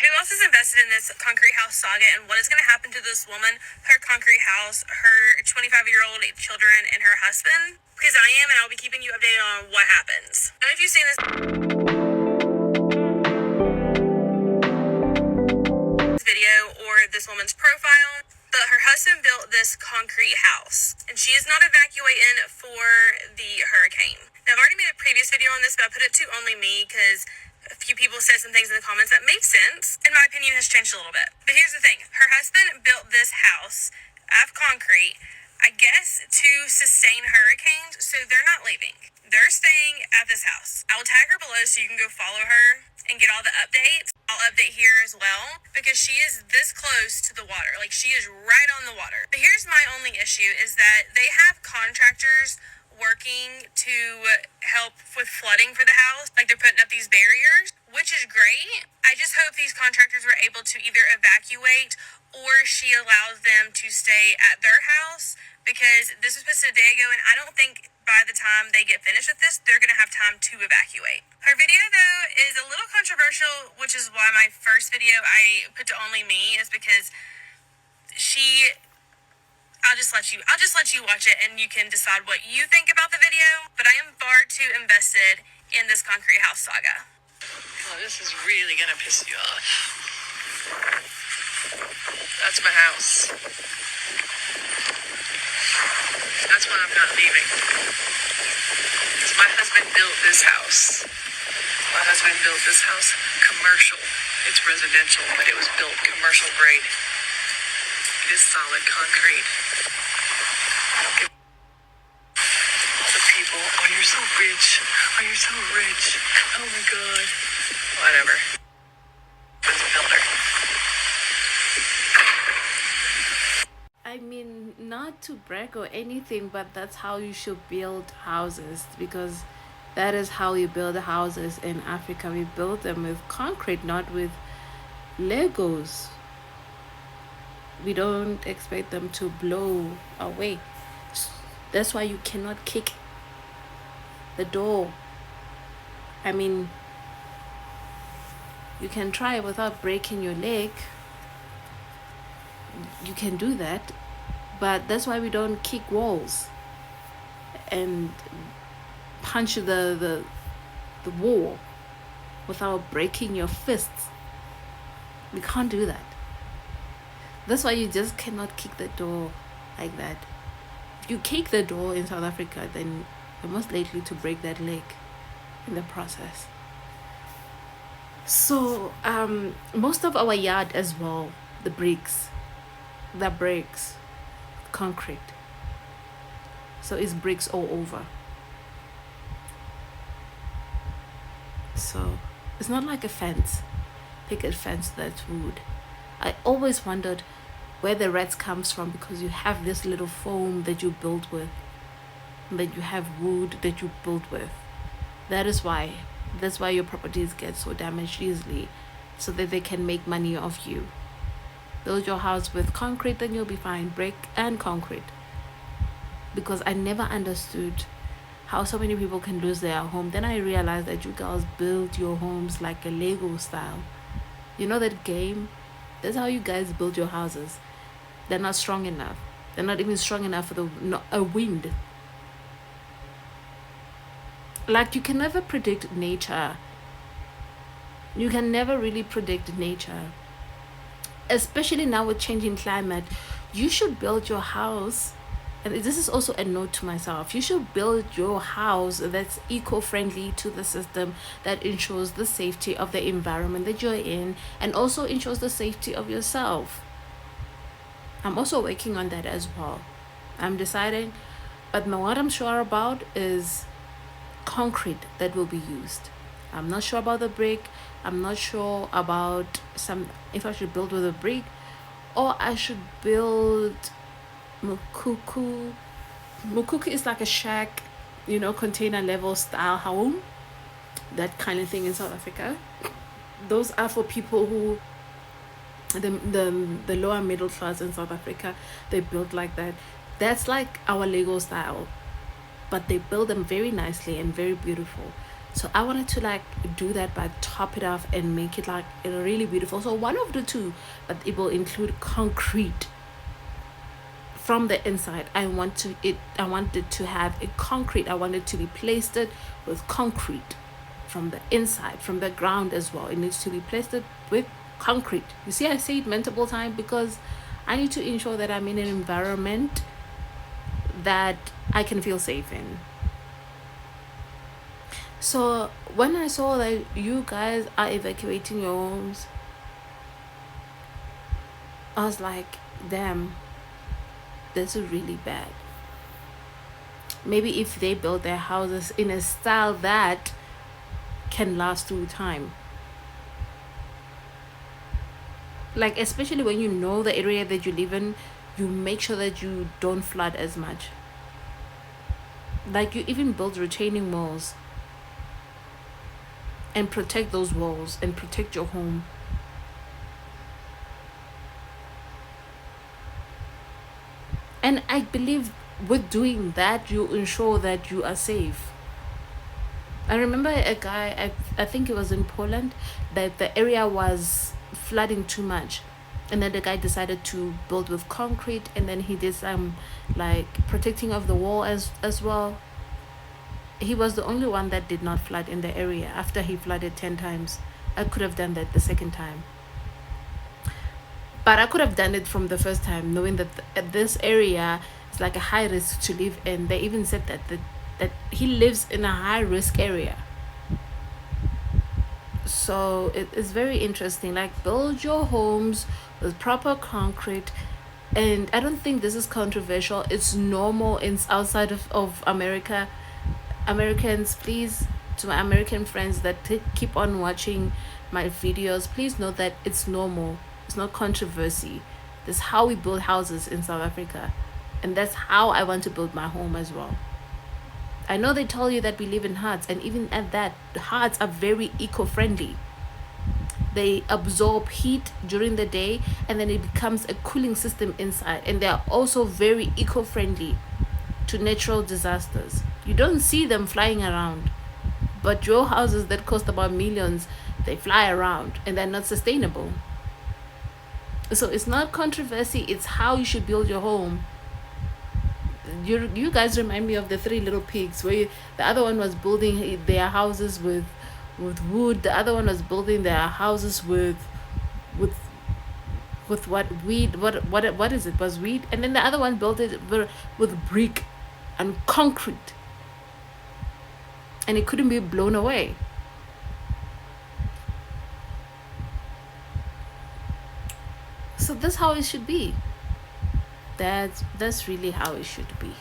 Who else is invested in this concrete house saga, and what is going to happen to this woman, her concrete house, her 25-year-old children, and her husband? Because I am, and I'll be keeping you updated on what happens. I don't know if you've seen this video or this woman's profile, but her husband built this concrete house, and she is not evacuating for the hurricane. Now, I've already made a previous video on this, but I put it to only me because a few people said some things in the comments that made sense. In my opinion, has changed a little bit. But here's the thing. Her husband built this house out of concrete, I guess, to sustain hurricanes, so they're not leaving. They're staying at this house. I will tag her below so you can go follow her and get all the updates. I'll update here as well because she is this close to the water. Like, she is right on the water. But here's my only issue is that they have contractors working to help with flooding for the house. Like, they're putting up these barriers, which is great. I just hope these contractors were able to either evacuate or she allows them to stay at their house, because this was posted a day ago, and I don't think by the time they get finished with this, they're going to have time to evacuate. Her video, though, is a little controversial, which is why my first video I put to only me, is because I'll just let you watch it and you can decide what you think about the video. But I am far too invested in this concrete house saga. Oh, this is really gonna piss you off. That's my house. That's why I'm not leaving. Because my husband built this house. Commercial. It's residential, but it was built commercial grade. It is solid concrete. The people, oh, you're so rich. Oh, you're so rich. Oh my God. Whatever. Was a builder. I mean, not to brag or anything, but that's how you should build houses, because that is how we build houses in Africa. We build them with concrete, not with Legos. We don't expect them to blow away. That's why you cannot kick the door. I mean, you can try without breaking your leg. You can do that, but that's why we don't kick walls and punch the wall without breaking your fists. We can't do that. That's why you just cannot kick the door like that. If you kick the door in South Africa, then you're most likely to break that leg in the process. So most of our yard as well, the bricks, concrete. So it's bricks all over. So it's not like a fence, picket fence that's wood. I always wondered where the rats comes from, because you have this little foam that you build with, and then you have wood that you build with. That's why your properties get so damaged easily, so that they can make money off you. Build your house with concrete, then you'll be fine. Brick and concrete. Because I never understood how so many people can lose their home. Then I realized that you girls build your homes like a Lego style. You know that game? That's how you guys build your houses. They're not strong enough. They're not even strong enough for a wind. Like, you can never predict nature. You can never really predict nature. Especially now with changing climate. You should build your house, and this is also a note to myself, you should build your house that's eco-friendly to the system, that ensures the safety of the environment that you're in, and also ensures the safety of yourself. I'm also working on that as well. I'm deciding, but what I'm sure about is concrete that will be used. I'm not sure about the brick. I'm not sure about if I should build with a brick or I should build mukuku. Mukuku is like a shack, container level style home, that kind of thing in South Africa. Those are for people who, the lower middle class in South Africa, they build like that. That's like our Lego style, but they build them very nicely and very beautiful. So I wanted to like do that, but top it off and make it like really beautiful. So one of the two, but it will include concrete from the inside. I wanted to have a concrete. I wanted to be placed it with concrete from the inside, from the ground as well. It needs to be placed it with concrete. You see, I say it multiple times because I need to ensure that I'm in an environment that I can feel safe in. So when I saw that you guys are evacuating your homes, I was like, damn, this is really bad. Maybe if they build their houses in a style that can last through time. Like, especially when you know the area that you live in, you make sure that you don't flood as much. Like, you even build retaining walls and protect those walls and protect your home. And I believe with doing that, you ensure that you are safe. I remember a guy, I think it was in Poland, that the area was flooding too much. And then the guy decided to build with concrete, and then he did some like protecting of the wall as well. He was the only one that did not flood in the area after he flooded 10 times. I could have done that the second time. But I could have done it from the first time, knowing that this area is like a high risk to live in. They even said that he lives in a high risk area. So it is very interesting. Like, build your homes with proper concrete. And I don't think this is controversial. It's normal in outside of America. Americans, please, to my American friends that keep on watching my videos, please know that it's normal. It's not controversy. That's how we build houses in South Africa. And that's how I want to build my home as well. I know they tell you that we live in huts, and even at that, the huts are very eco-friendly. They absorb heat during the day, and then it becomes a cooling system inside. And they are also very eco-friendly to natural disasters. You don't see them flying around, but your houses that cost about millions, they fly around and they're not sustainable. So it's not controversy, it's how you should build your home. You guys remind me of the Three Little Pigs, where the other one was building their houses with wood, the other one was building their houses with what weed, what is it, was weed, and then the other one built it with brick and concrete, and it couldn't be blown away. So that's how it should be. That's really how it should be.